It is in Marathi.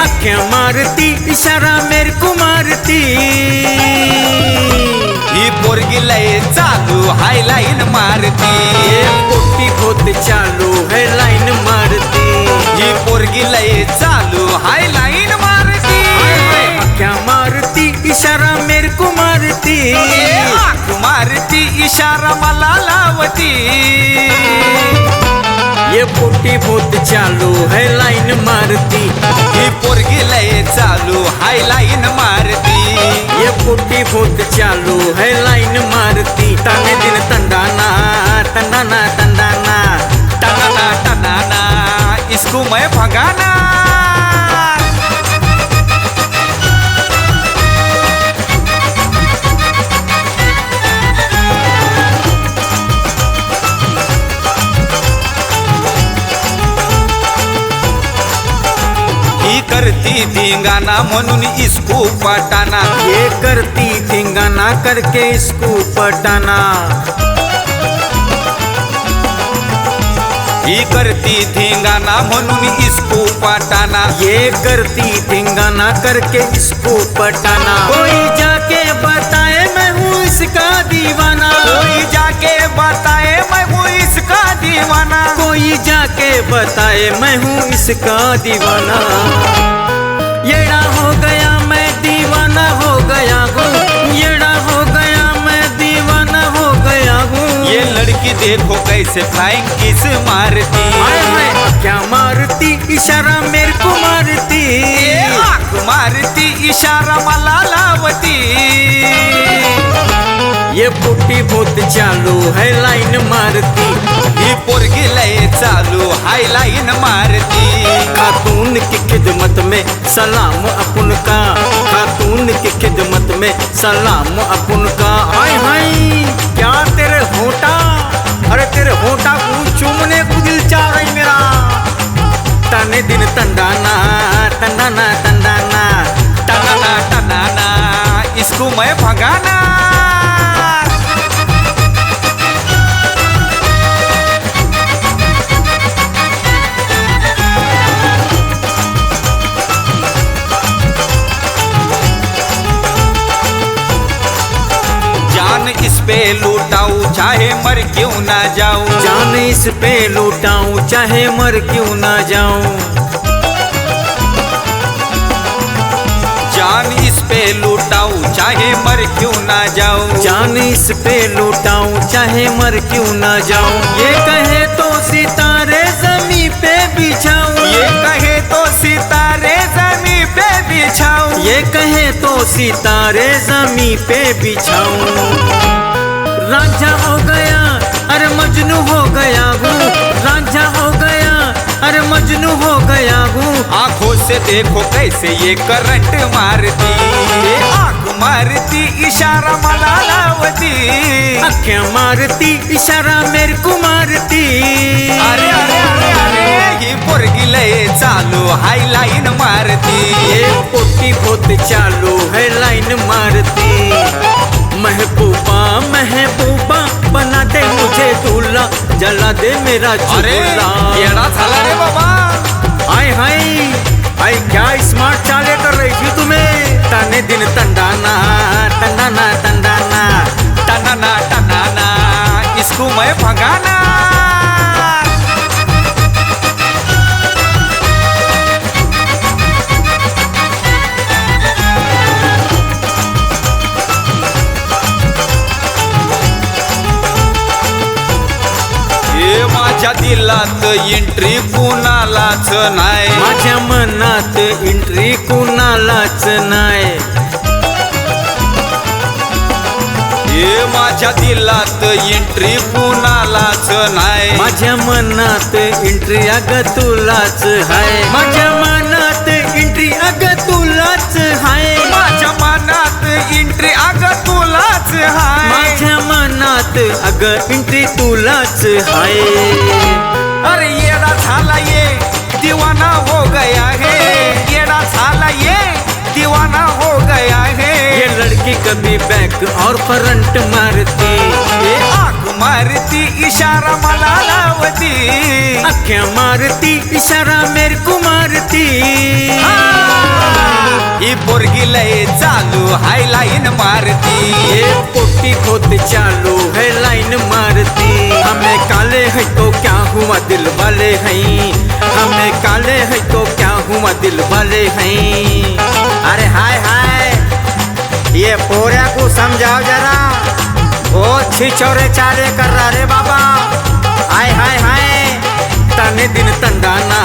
आँखें मारती इशारा मेरे को मारती। ही पोरगी लय चालू हाय लाईन मारती। ये पोटी बहुत चालू है लाइन मारती। ही पोरगी लय चालू हाय लाईन मारती। आँखें मारती इशारा मेरे को मारती। आँख मारती इशारा मला लावती। ये पोटी बहुत चालू है लाइन मारती। ही पोरगी लय चालू हाय लाईन मारती। ये पोटी बहुत चालू है लाइन मारती। ताने दिन तंडाना तंडाना तंडाना टनाना टनाना इसको मैं भगाना। ही करती धिंगाणा म्हणून इसको पटाना। ये करती धिंगाना करके इसको पटाना। ही करती धिंगाणा म्हणून इसको पटाना। ये करती धिंगाना करके इसको पटाना। कोई जाके बताए मैं हूँ इसका दीवाना। कोई जाके बताए मैं हूँ इसका दीवाना। कोई जाके बताए मैं हूँ इसका दीवाना। येड़ा हो गया मैं दीवाना हो गया हूँ। येड़ा हो गया मैं दीवाना हो गया हूँ। ये लड़की देखो कैसे फ्लाइंग किस मारती। क्या मारती इशारा मेरे को मारती। आँख मारती इशारा मला लावती। ये पोटी बहुत चालू है लाइन मारती। ही पोरगी लय चालू हाय लाइन मारती। खातून की खिदमत में सलाम अपन का। खातून की खिदमत में सलाम अपन का। हाय हाय क्या तेरे होठा, अरे तेरे होठा को चूमने को दिल चाह रही मेरा। ताने दिन तंडाना तंडाना तंडाना टनाना टनाना इसको मैं भगाना। जान इस पे लूटाऊं चाहे मर क्यों ना जाऊं। जान इस पे लूटाऊं चाहे मर क्यों ना जाऊं। जान इस पे लूटाऊं चाहे मर क्यों ना जाऊं। जान इस पे लूटाऊं चाहे मर क्यों ना जाऊं। ये कहे तो सितारे जमी पे बिछाऊं। ये कहे तो सितारे जमी पे बिछाऊं। ये कहे तो सितारे जमी पे बिछाऊं। रांझा हो गया अरे मजनू हो गया हूँ। रांझा हो गया अरे मजनू हो गया हूँ। आंखों से देखो कैसे ये करंट मारती। ये आंख मारती इशारा मला लावती। आँखें मारती इशारा मेरे को मारती। अरे अरे अरे अरे ही पोरगी लय चालू हाय लाईन मारती। ये पोटी बहुत चालू है लाइन मारती। महबूबा महबूबा बना दे मुझे दूल्हा, जला दे मेरा अरे चूल्हा। येडा झाला रे बाबा। हाय हाय हाय क्या स्मार्ट चाले कर रही थी तुम्हें। ताने दिन तंडाना तंडाना तंडाना टनाना टनाना इसको मैं भगाना। ये माझ्या दिलात एंट्री कुणालाच नाही। माझ्या मनात एंट्री कुणालाच नाही। ये माझ्या दिलात एंट्री कुणालाच नाही। माझ्या मनात एंट्री अगं तुलाच हाय। माझ्या मनात एंट्री अगं तुलाच हाय। माझ्या मनात एंट्री अगं तुलाच हाय। माझ्या मनात अगं एंट्री तुलाच हाय। अरे येडा झाला ये दीवाना हो गया है। येडा झाला ये दीवाना हो गया है। ये लड़की कभी बैक और फ्रंट मारती। ये आँख मारती इशारा मला लावती। आँखें मारती इशारा मेरे को मारती। हाय लाइन मारती। ये पोटी खोत चालू है लाइन मारती। हमें काले है तो क्या हुआ दिल वाले हैं, हमें काले है तो क्या हुआ दिल वाले हैं। अरे हाय हाय, ये पोरा को समझाओ जरा, बहुत छिछोरे चाले कर रहा रे बाबा। हाय हाय हाय, तने दिन तंडाना